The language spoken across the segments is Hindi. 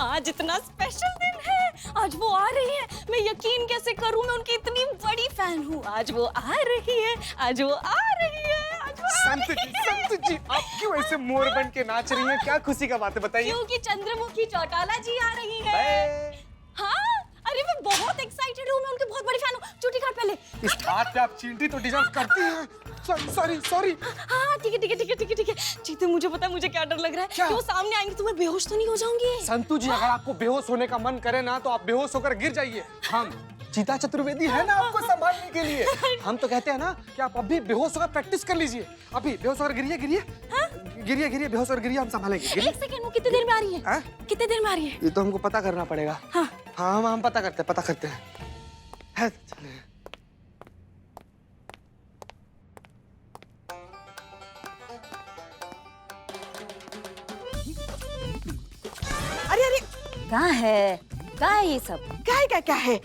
आज इतना स्पेशल दिन है, आज वो आ रही है। मैं यकीन कैसे करूं, मैं उनकी इतनी बड़ी फैन हूँ। आज वो आ रही है, आज वो आ रही है, आज वो आ रही है। संत जी, आप क्यों ऐसे मोर बन के नाच रही हैं? क्या खुशी का बात है, बताइए। क्योंकि चंद्रमुखी चौटाला जी आ रही है। हाँ, अरे मैं बहुत एक्साइटेड हूँ, मैं उनकी बहुत बड़ी फैन हूँ। चूटी काट पहले। इस बात पे आप चींटी तो डिजर्व करती हैं। सॉरी। हाँ ठीक है। जीते, मुझे पता है मुझे क्या डर लग रहा है कि वो सामने आएंगे तो मैं बेहोश तो नहीं हो जाऊंगी। संतू जी, अगर आपको बेहोश होने का मन करे ना तो आप बेहोश होकर गिर जाइए। हम चीता चतुर्वेदी है ना आपको संभालने के लिए। हम तो कहते हैं ना कि आप अभी बेहोश होकर प्रैक्टिस कर लीजिए। अभी बेहोश होकर गिरिए। गिरिए, बेहोश होकर गिरिए, हम संभालेंगे। एक सेकंड, वो कितने देर में आ रही है? कितने देर में आ रही है? ये तो हमको पता करना पड़ेगा। हाँ, हम पता करते हैं। अरे कहाँ है ये सब? क्या है?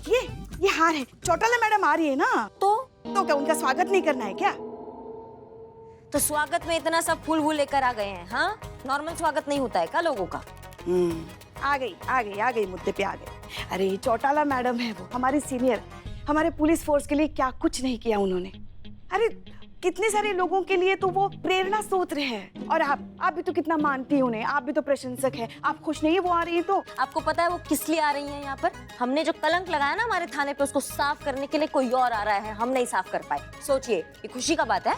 ये हार है। चौटाला मैडम आ रही है ना, तो क्या उनका स्वागत नहीं करना है क्या? तो स्वागत में इतना सब फूल वूल लेकर आ गए हैं? हाँ, नॉर्मल स्वागत नहीं होता है क्या लोगों का? आ गई मुद्दे पे आ गई। अरे चौटाला मैडम है, वो हमारी सीनियर, हमारे पुलिस फोर्स के लिए क्या कुछ नहीं किया उन्होंने। अरे कितने सारे लोगों के लिए तो वो प्रेरणा स्रोत हैं। और आप भी तो कितना मानती हैं उन्हें, आप भी तो प्रशंसक हैं। आप खुश नहीं है वो आ रही है तो? आपको पता है वो किस लिए आ रही हैं यहाँ पर? हमने जो कलंक लगाया ना हमारे थाने पे, उसको साफ करने के लिए कोई और आ रहा है, हम नहीं साफ कर पाए। सोचिए, ये खुशी का बात है।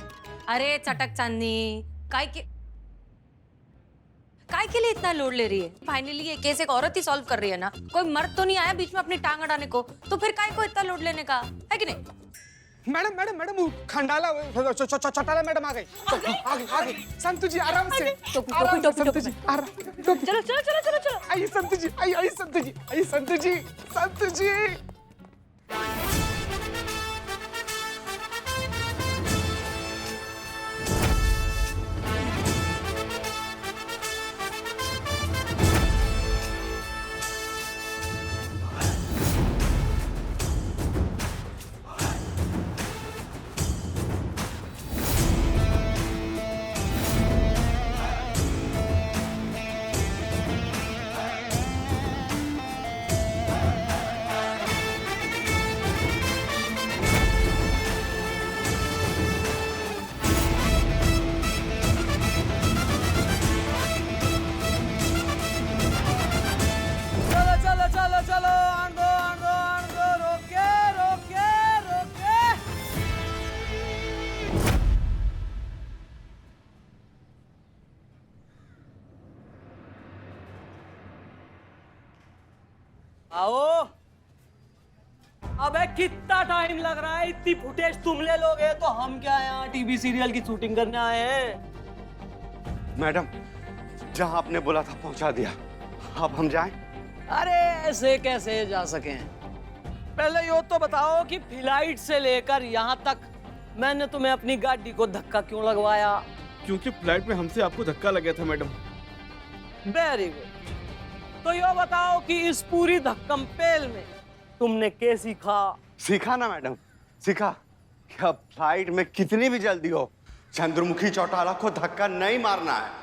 अरे चटक चांदनी, काय के लिए इतना लोड ले रही है? फाइनली ये केस एक औरत ही सॉल्व कर रही है ना, कोई मर्द तो नहीं आया बीच में अपनी टांग अड़ाने को, तो फिर काय को इतना लोड लेने का है कि नहीं? मैडम खंडाला चौटाला मैडम आ गई। संतू जी आराम से। टोपी। चलो। आइए संतू जी। चलो आन दो, रोके। आओ। अबे कितना टाइम लग रहा है? इतनी फुटेज तुम ले लोगे तो हम क्या यहाँ टीवी सीरियल की शूटिंग करने आए हैं? मैडम, जहाँ आपने बोला था पहुंचा दिया, अब हम जाएं? अरे ऐसे कैसे जा सके? पहले यो तो बताओ कि फ्लाइट से लेकर यहाँ तक मैंने तुम्हें अपनी गाड़ी को धक्का क्यों लगवाया? क्योंकि फ्लाइट में हमसे आपको धक्का लगा था मैडम। Very good. तो यो बताओ कि इस पूरी धक्कम पेल में तुमने क्या सीखा? सीखा ना मैडम, सीखा कि अब फ्लाइट में कितनी भी जल्दी हो, चंद्रमुखी चौटाला को धक्का नहीं मारना है।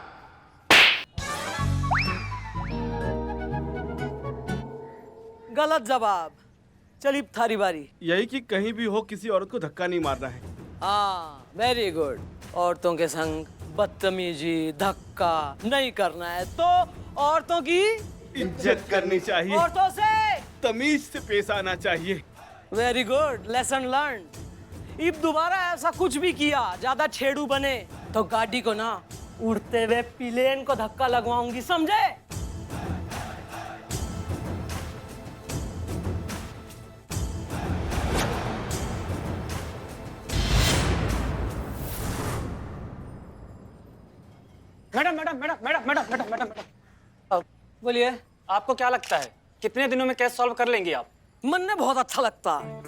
गलत जवाब। चलिए थारी बारी। यही कि कहीं भी हो किसी औरत को धक्का नहीं मारना है। हाँ, वेरी गुड। औरतों के संग बदतमीजी, धक्का नहीं करना है। तो औरतों की इज्जत करनी चाहिए, औरतों से तमीज से पेश आना चाहिए। Very good, lesson learn. अब दोबारा ऐसा कुछ भी किया, ज्यादा छेड़ू बने तो गाड़ी को ना उड़ते हुए प्लेन को धक्का लगवाऊंगी, समझे? मैडम। बोलिए। आपको क्या लगता है कितने दिनों में केस सॉल्व कर लेंगी आप? मन में बहुत अच्छा लगता है।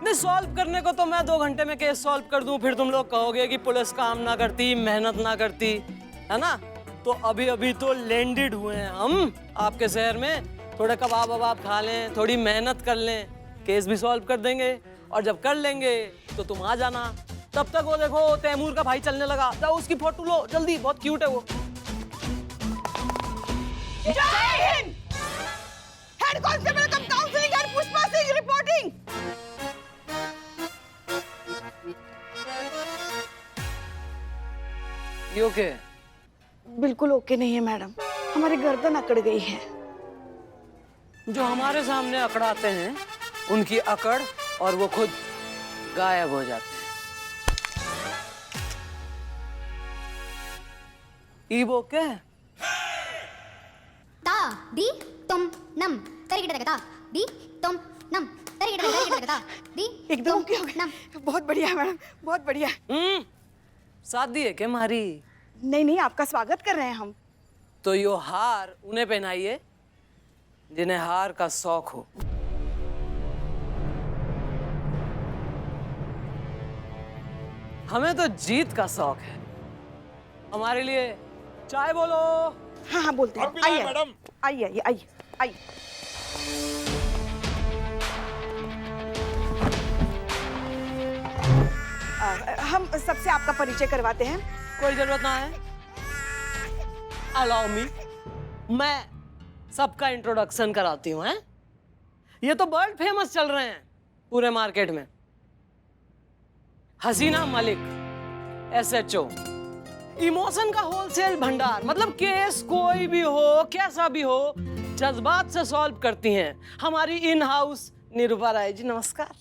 नहीं, सॉल्व करने को तो मैं 2 घंटे में केस सॉल्व कर दूं, फिर तुम लोग कहोगे कि पुलिस काम ना करती, मेहनत ना करती, है ना? तो अभी तो लैंडेड हुए हैं हम आपके शहर में। थोड़े कबाब वबाब खा लें, थोड़ी मेहनत कर लें, केस भी सॉल्व कर देंगे। और जब कर लेंगे तो तुम आ जाना। तब तक वो देखो तैमूर का भाई चलने लगा, जाओ उसकी फोटो लो जल्दी, बहुत क्यूट है वो। बाकी ओके? बिल्कुल ओके नहीं है मैडम, हमारी गर्दन अकड़ गई है। जो हमारे सामने अकड़ाते हैं उनकी अकड़ और वो खुद गायब हो जाते हैं। ईब ओके? ता दी तुम नम तरिगिटा दी तुम नम तरिगिटा दी एकदम ओके हो गया। बहुत बढ़िया मैडम, बहुत बढ़िया। शादी है क्या हमारी? नहीं नहीं, आपका स्वागत कर रहे हैं हम। तो यो हार उन्हें पहनाइए जिन्हें हार का शौक हो। हमें तो जीत का शौक है। हमारे लिए चाय बोलो। हाँ हाँ बोलते हैं। आइए मैडम, आइए आइए आइए आइए। हम सबसे आपका परिचय करवाते हैं। कोई जरूरत ना है। अलाउ मी, मैं सबका इंट्रोडक्शन कराती हूँ। हैं? ये तो वर्ल्ड फेमस चल रहे हैं पूरे मार्केट में। हसीना मलिक, SHO, इमोशन का होलसेल भंडार। मतलब केस कोई भी हो, कैसा भी हो, जज्बात से सॉल्व करती हैं हमारी इन हाउस निरूपा राय जी। नमस्कार।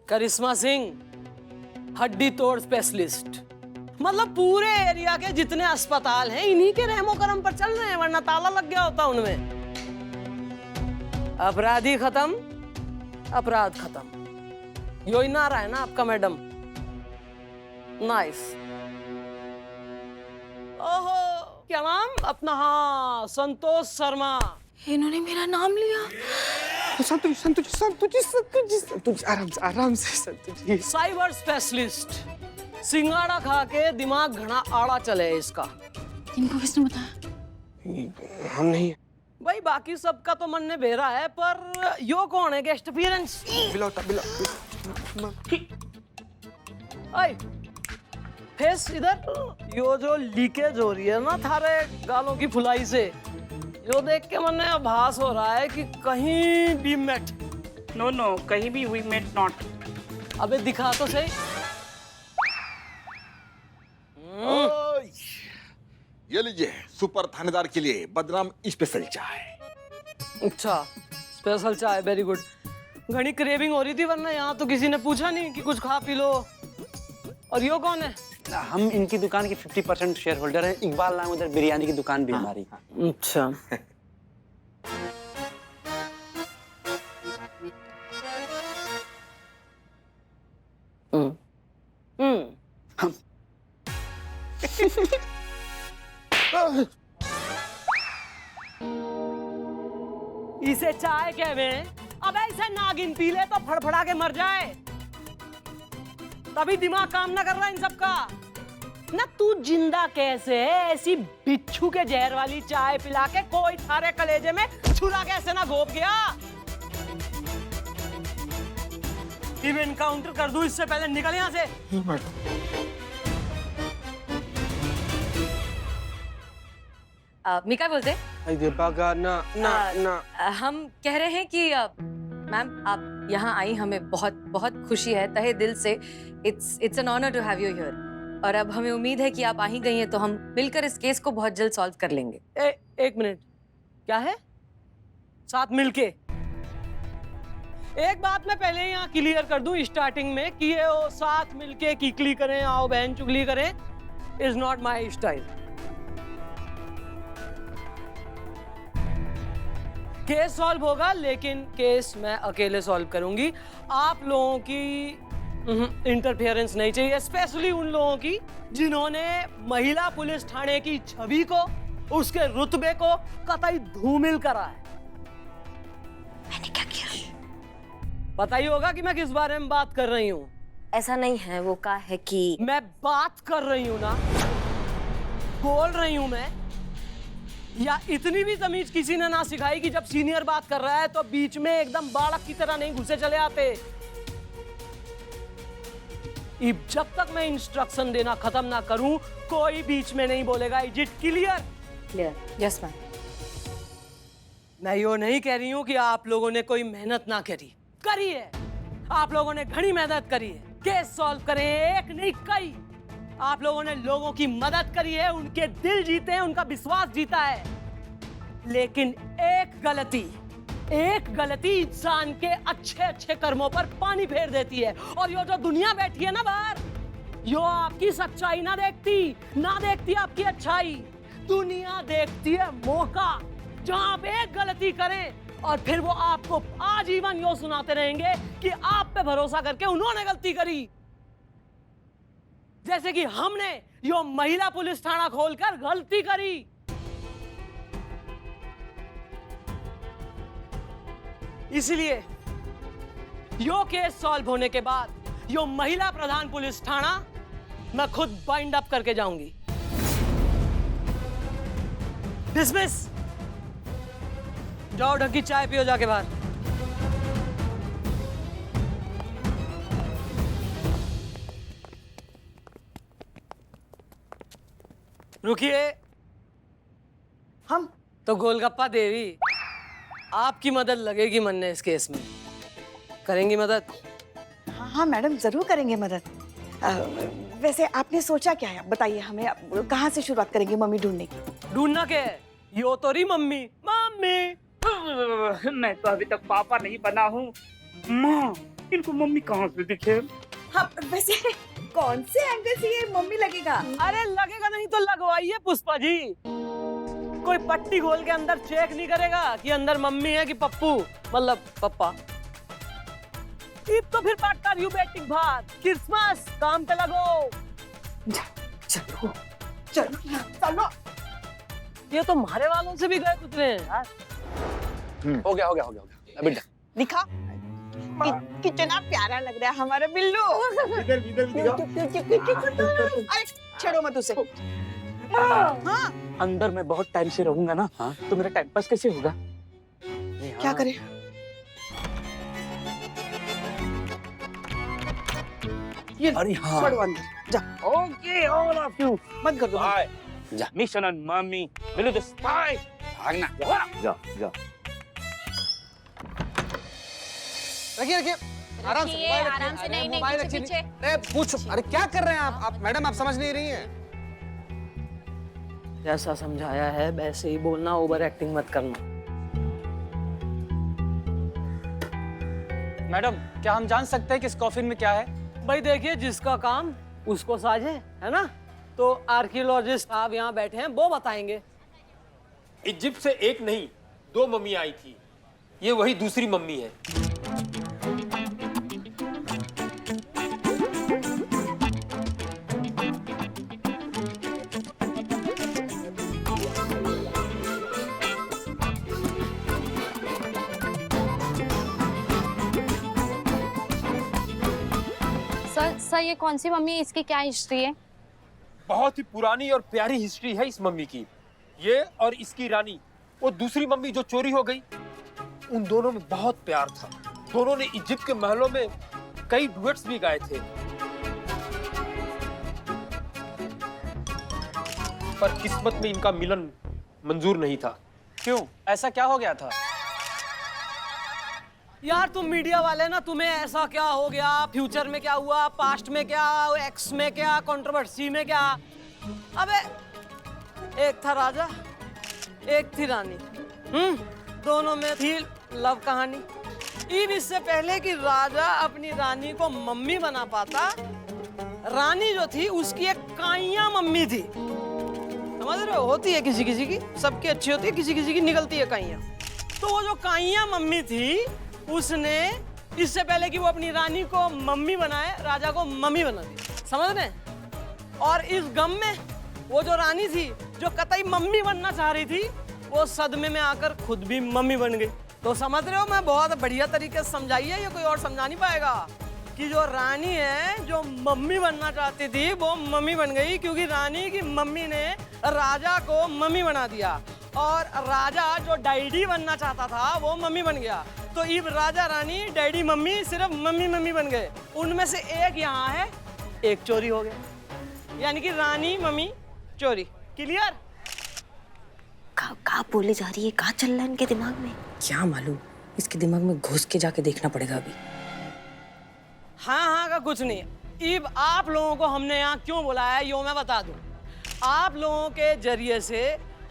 करिश्मा सिंह, हड्डी तोड़ स्पेशलिस्ट। मतलब पूरे एरिया के जितने अस्पताल हैं इन्हीं के रहमो करम पर चल रहे हैं, वरना ताला लग गया होता उनमें। अपराधी खत्म, अपराध खत्म। यो ही नारा है ना आपका मैडम। नाइस। ओहो, क्या नाम अपना? हाँ, संतोष शर्मा। इन्होंने मेरा नाम लिया। संतोष संतोष संतोष संतोष संतोष, आराम से संतोष जी। Cyber specialist. सिंगाड़ा खा के दिमाग घना आड़ा चले इसका। इनको किसने बताया? हम नहीं। भाई बाकी सबका तो मन ने बेरा है, पर यो कौन है? Guest appearance. आई फेस इधर। यो जो लीकेज हो रही है ना थारे गालों की फुलाई से, यो देख के मन में आभास हो रहा है कि कहीं भी मेट। नो नो, कहीं भी वी मेट नॉट। अबे दिखा तो सही। ये लीजिए सुपर थानेदार के लिए बदनाम स्पेशल चाय। अच्छा, स्पेशल चाय, वेरी गुड। घनी क्रेविंग हो रही थी, वरना यहाँ तो किसी ने पूछा नहीं कि कुछ खा पी लो। और यो कौन है? हम इनकी दुकान के 50% शेयर होल्डर हैं। इकबाल नाम, उधर बिरयानी की दुकान भी हमारी। अच्छा। इसे चाय कहवे। अब ऐसे नागिन पी ले तो फड़फड़ा के मर जाए। तभी दिमाग काम ना कर रहा इन सबका। ना तू जिंदा कैसे है? ऐसी बिच्छू के जहर वाली चाय पिला के कोई थारे कलेजे में छुरा कैसे ना घोप गया? इनकाउंटर कर दूं इससे पहले निकल यहां से। मिका बोलते? हम कह रहे हैं कि मैम आप यहाँ आई, हमें बहुत बहुत खुशी है तहे दिल से। It's an honour to have you here. और अब हमें उम्मीद है कि आप आ ही गई हैं तो हम मिलकर इस केस को बहुत जल्द सॉल्व कर लेंगे। एक मिनट, क्या है? साथ मिलके? एक बात मैं पहले यहाँ क्लियर कर दूं स्टार्टिंग में कि ये वो साथ मिलके किकली करें, आओ बहन चुगली करें, is not my style. Case solve होगा, लेकिन केस मैं अकेले सॉल्व करूंगी। आप लोगों की इंटरफेरेंस नहीं चाहिए, स्पेशली उन लोगों की जिन्होंने महिला पुलिस थाने की छवि को, उसके रुतबे को कतई धूमिल करा है। मैंने क्या किया? पता ही होगा कि मैं किस बारे में बात कर रही हूँ। ऐसा नहीं है, वो कहा है कि मैं बात कर रही हूँ ना, बोल रही हूँ मैं। या इतनी भी तमीज किसी ने ना सिखाई कि जब सीनियर बात कर रहा है तो बीच में एकदम बालक की तरह नहीं घुसे चले आते। जब तक मैं इंस्ट्रक्शन देना खत्म ना करूं कोई बीच में नहीं बोलेगा। Is it clear? Clear? Yes ma'am. मैं यो नहीं कह रही हूं कि आप लोगों ने कोई मेहनत ना करी है। आप लोगों ने घनी मेहनत करी है। केस सॉल्व करे हैं, एक नहीं कई। आप लोगों ने लोगों की मदद करी है, उनके दिल जीते हैं, उनका विश्वास जीता है। लेकिन एक गलती इंसान के अच्छे अच्छे कर्मों पर पानी फेर देती है। और ये जो दुनिया बैठी है ना बाहर, यो आपकी सच्चाई ना देखती आपकी अच्छाई। दुनिया देखती है मौका, जहां आप एक गलती करें और फिर वो आपको आजीवन यो सुनाते रहेंगे कि आप पे भरोसा करके उन्होंने गलती करी। जैसे कि हमने यो महिला पुलिस थाना खोलकर गलती करी। इसलिए यो केस सॉल्व होने के बाद यो महिला प्रधान पुलिस थाना मैं खुद बाइंड अप करके जाऊंगी। डिसमिस। जाओ ढकी चाय पियो जाके बाहर। रुकिए। हम तो गोलगप्पा देवी, आपकी मदद लगेगी मनने इस केस में। करेंगी मदद? हाँ मैडम, जरूर करेंगे मदद। वैसे आपने सोचा क्या है, बताइए हमें। कहाँ से शुरुआत करेंगे मम्मी ढूंढने की? ढूंढना क्या है? यो तो रही मम्मी। मैं तो अभी तक पापा नहीं बना हूँ। माँ, इनको मम्मी कहाँ से दिखे? हाँ, वैसे कौन से एंगल से ये मम्मी लगेगा? अरे लगेगा नहीं तो लगवाइए पुष्पा जी। कोई पट्टी खोल के अंदर चेक नहीं करेगा कि अंदर मम्मी है कि पप्पू, मतलब पप्पा। ईद तो फिर पार्टनर यू बैटिंग भात, क्रिसमस काम पे लगो। चलो चलो चलो। ये तो मारे वालों से भी गए कुतरे हैं यार। हो गया अभी दिखा कितना प्यारा लग रहा है हमारा बिल्लू। अरे छेड़ो मत उसे। हाँ। अंदर मैं बहुत टाइम से रहूंगा ना, तो मेरा टाइम पास कैसे होगा? क्या करें? ये अरे हाँ, पढ़ो अंदर जा। Okay, all of you. बंद कर दो। जा mission on mummy, Billu the spy. भागना। जा रखिए आराम से मोबाइल रखिए। अरे पूछ, अरे क्या कर रहे हैं आप मैडम, आप समझ नहीं रही हैं। जैसा समझाया है वैसे ही बोलना, ओवर एक्टिंग मत करना। मैडम, क्या हम जान सकते हैं कि इस कॉफिन में क्या है? भाई देखिए, जिसका काम उसको साझे, है ना? तो आर्कियोलॉजिस्ट साहब यहाँ बैठे हैं, वो बताएंगे। इजिप्ट से एक नहीं 2 मम्मी आई थी। ये वही दूसरी मम्मी है। सर ये कौन सी मम्मी है, इसकी क्या हिस्ट्री है? बहुत ही पुरानी और प्यारी हिस्ट्री है इस मम्मी की। ये और इसकी रानी, वो दूसरी मम्मी जो चोरी हो गई, उन दोनों में बहुत प्यार था। दोनों ने इजिप्ट के महलों में कई डुएट्स भी गाए थे। पर किस्मत में इनका मिलन मंजूर नहीं था। क्यों? ऐसा क्या हो गया था? यार तुम मीडिया वाले ना, तुम्हें ऐसा क्या हो गया, फ्यूचर में क्या हुआ, पास्ट में क्या, एक्स में क्या, कंट्रोवर्सी में क्या। अबे एक था राजा, एक थी रानी। दोनों में थी लव कहानी। ईब इससे पहले कि राजा अपनी रानी को मम्मी बना पाता, रानी जो थी उसकी एक काइया मम्मी थी। समझ रहे हो? होती है किसी किसी की, सबकी अच्छी होती है, किसी किसी की निकलती है काइया। तो वो जो काइया मम्मी थी, उसने इससे पहले कि वो अपनी रानी को मम्मी बनाए, राजा को मम्मी बना दी। समझ रहे? और इस गम में वो जो रानी थी, जो कतई मम्मी बनना चाह रही थी, वो सदमे में आकर खुद भी मम्मी बन गई। तो समझ रहे हो? मैं बहुत बढ़िया तरीके से समझाई है, ये कोई और समझा नहीं पाएगा। कि जो रानी है, जो मम्मी बनना चाहती थी, वो मम्मी बन गई, क्योंकि रानी की मम्मी ने राजा को मम्मी बना दिया। और राजा जो डैडी बनना चाहता था, वो मम्मी बन गया। तो इब राजा रानी डैडी मम्मी सिर्फ मम्मी मम्मी बन गए। उनमें से एक यहाँ है, एक चोरी हो गया, यानी कि रानी मम्मी चोरी। क्लियर? कहाँ बोले जा रही है, कहाँ चल रहा है इनके दिमाग में? क्या मालूम, इसके दिमाग में घुस के जाके देखना पड़ेगा अभी। हाँ हाँ का कुछ नहीं। इब आप लोगों को हमने यहाँ क्यों बुलाया है यो मैं बता दूं। आप लोगों के जरिए से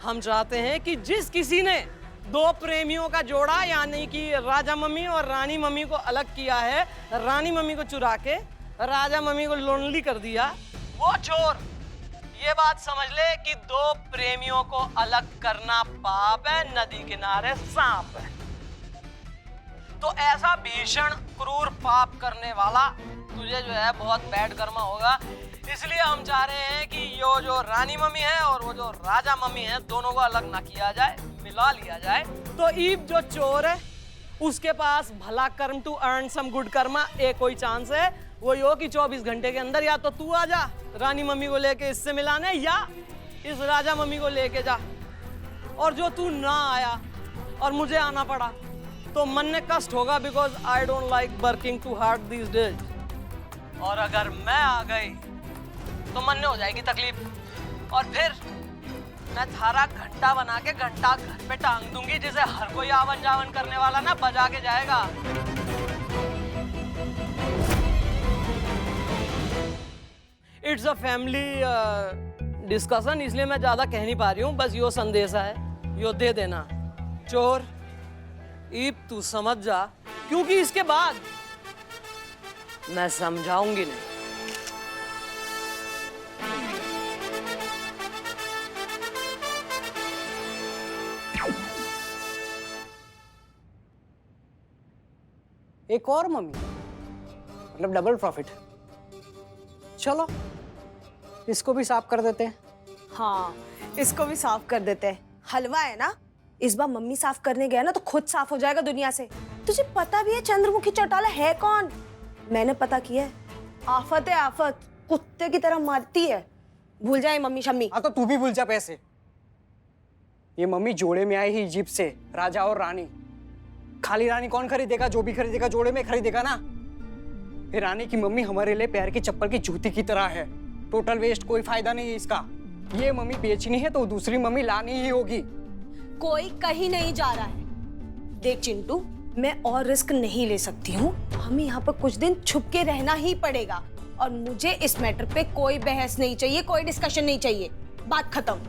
हम चाहते हैं कि जिस किसी ने दो प्रेमियों का जोड़ा यानी कि राजा मम्मी और रानी मम्मी को अलग किया है, रानी मम्मी को चुरा के राजा मम्मी को लोनली कर दिया, वो चोर ये बात समझ ले कि दो प्रेमियों को अलग करना पाप है, नदी किनारे सांप है। तो ऐसा भीषण क्रूर पाप करने वाला तुझे जो है बहुत बैड कर्मा होगा। इसलिए हम चाह रहे हैं कि यो जो रानी मम्मी है और वो जो राजा मम्मी है दोनों को अलग ना किया जाए, मिला लिया जाए। तो ईब जो चोर है उसके पास भला कर्म to earn some good karma एक कोई चांस है, वो यो कि 24 घंटे के अंदर या तो तू आ जा रानी मम्मी को लेके इससे मिलाने, या इस राजा मम्मी को लेके जा। और जो तू ना आया और मुझे आना पड़ा तो मन में कष्ट होगा, because I don't like working too hard these days. और अगर मैं आ गई तो मन में हो जाएगी तकलीफ, और फिर मैं थारा घंटा बना के घंटा घर पे टांग दूंगी, जिसे हर कोई आवन जावन करने वाला ना बजा के जाएगा। इट्स अ फैमिली डिस्कशन, इसलिए मैं ज्यादा कह नहीं पा रही हूँ। बस यो संदेशा है, यो दे देना। चोर ईब तू समझ जा, क्योंकि इसके बाद मैं समझाऊंगी नहीं। एक और मम्मी, मतलब डबल प्रॉफिट। चलो इसको भी साफ कर देते हैं। हाँ, इसको भी साफ कर देते हैं। हलवा है ना, इस बार मम्मी साफ करने गया ना तो खुद साफ हो जाएगा दुनिया से। तुझे पता भी है चंद्रमुखी चौटाला है कौन? मैंने पता किया है। आफत है आफत, कुत्ते की तरह मारती है। भूल जाए मम्मी शम्मी। हाँ तो तू भी भूल जा पैसे। ये मम्मी जोड़े में आई ही इजिप्ट से, राजा और रानी। खाली रानी कौन खरीदेगा? जो भी खरीदेगा जोड़े में खरीदेगा ना। ये रानी की मम्मी हमारे लिए पैर की चप्पल की जूती की तरह है। टोटल वेस्ट, कोई फायदा नहीं है इसका। ये मम्मी बेचनी है तो दूसरी मम्मी लानी ही होगी। कोई कहीं नहीं जा रहा है। देख चिंटू, मैं और रिस्क नहीं ले सकती हूँ। हमें यहाँ पर कुछ दिन छुप के रहना ही पड़ेगा, और मुझे इस मैटर पे कोई बहस नहीं चाहिए, कोई डिस्कशन नहीं चाहिए। बात खत्म।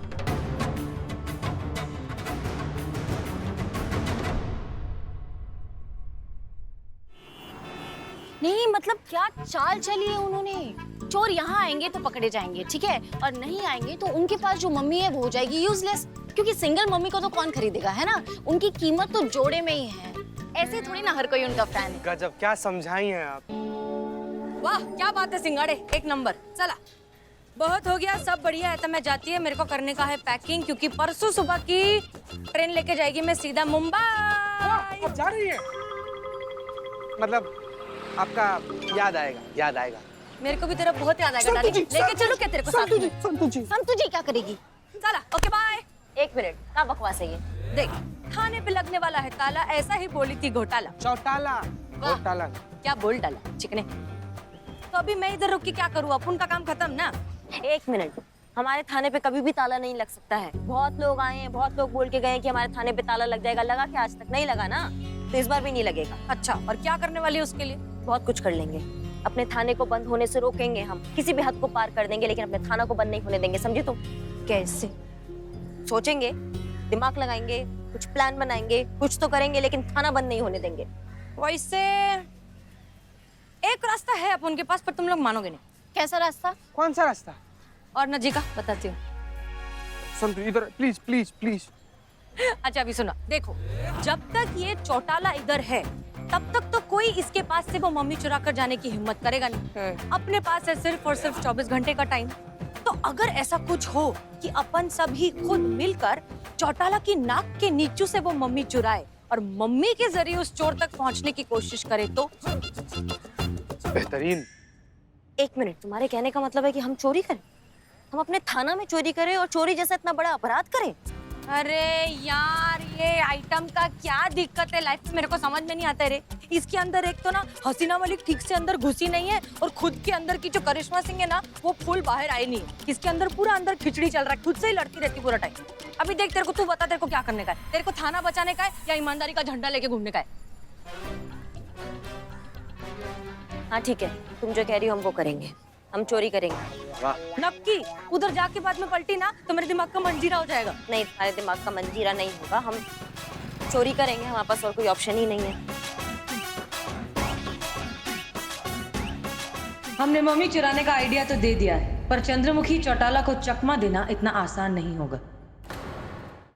नहीं मतलब क्या चाल चली है उन्होंने। चोर यहाँ आएंगे तो पकड़े जाएंगे, ठीक है, और नहीं आएंगे तो उनके पास जो मम्मी है वो हो जाएगी यूजलेस, क्योंकि सिंगल मम्मी को तो कौन खरीदेगा, है ना। उनकी कीमत तो जोड़े में ही है। ऐसे थोड़ी ना हर कोई उनका फैन है। गजब, क्या समझाई हैं आप। वाह क्या बात है सिंगाड़े, एक नंबर। चला बहुत हो गया, सब बढ़िया है। तो मैं जाती है, मेरे को करने का है पैकिंग, क्योंकि परसों सुबह की ट्रेन लेके जाएगी मैं सीधा मुंबई। आप जा रही हैं? मतलब आपका याद आएगा, याद आएगा। मेरे को भी तेरा बहुत याद आएगा डार्लिंग। लेके चलो क्या तेरे को साथ में? संतु जी क्या करेगी? चला ओके बाय। एक मिनट, क्या बकवास है ये? देख थाने पे लगने वाला है ताला, ऐसा ही बोली थी घोटाला। चौटाला, घोटाला क्या बोल डाला चिकने। तो अभी मैं इधर रुक के क्या करूँ? अपन का काम खत्म ना। एक मिनट, हमारे थाने पे कभी भी ताला नहीं लग सकता है। बहुत लोग आए हैं, बहुत लोग बोल के गए कि हमारे थाने पे ताला लग जाएगा। लगा क्या? आज तक नहीं लगा ना, तो इस बार भी नहीं लगेगा। अच्छा, और क्या करने वाली है उसके लिए? बहुत कुछ कर लेंगे। अपने थाने को बंद होने से रोकेंगे हम, किसी भी हद को पार कर देंगे, लेकिन अपने थाना को बंद नहीं होने देंगे, समझी तुम? कैसे? सोचेंगे, दिमाग लगाएंगे, कुछ प्लान बनाएंगे, कुछ तो करेंगे, लेकिन थाना बंद नहीं होने देंगे। वैसे एक रास्ता है अपन के पास, पर तुम लोग मानोगे नहीं। कैसा रास्ता? कौन सा रास्ता? और न जी का बताती हूँ। संतु इधर प्लीज प्लीज प्लीज। अच्छा अभी सुना, देखो जब तक ये चौटाला इधर है तब तक तो कोई इसके पास से वो मम्मी चुरा कर जाने की हिम्मत करेगा नहीं। अपने पास है सिर्फ और सिर्फ 24 घंटे का टाइम। तो अगर ऐसा कुछ हो कि अपन सभी खुद मिलकर चौटाला की नाक के नीचू से वो मम्मी चुराए और मम्मी के जरिए उस चोर तक पहुंचने की कोशिश करे तो बेहतरीन। एक मिनट, तुम्हारे कहने का मतलब है कि हम चोरी करें? हम अपने थाना में चोरी करें और चोरी जैसा इतना बड़ा अपराध करें? अरे यार ये आइटम का क्या दिक्कत है लाइफ में, मेरे को समझ में नहीं आता है रे। इसके अंदर एक तो ना हसीना मलिक ठीक से अंदर घुसी नहीं है, और खुद के अंदर की जो करिश्मा सिंह है ना वो फुल बाहर आई नहीं है। इसके अंदर पूरा अंदर खिचड़ी चल रहा है, खुद से ही लड़ती रहती पूरा टाइम। अभी देख तेरे को, तू बता तेरे को क्या करने का है? तेरे को थाना बचाने का है या ईमानदारी का झंडा लेके घूमने का है? हाँ ठीक है, तुम जो कह रही हो हम वो करेंगे, हम चोरी करेंगे। नक्की, उधर जाके बाद में पलटी ना तो मेरे दिमाग का मंजीरा हो जाएगा। नहीं, तुम्हारे दिमाग का मंजीरा नहीं होगा, हम चोरी करेंगे, हमारे पास और कोई ऑप्शन ही नहीं है। हमने मम्मी चुराने का आइडिया तो दे दिया है, पर चंद्रमुखी चौटाला को चकमा देना इतना आसान नहीं होगा।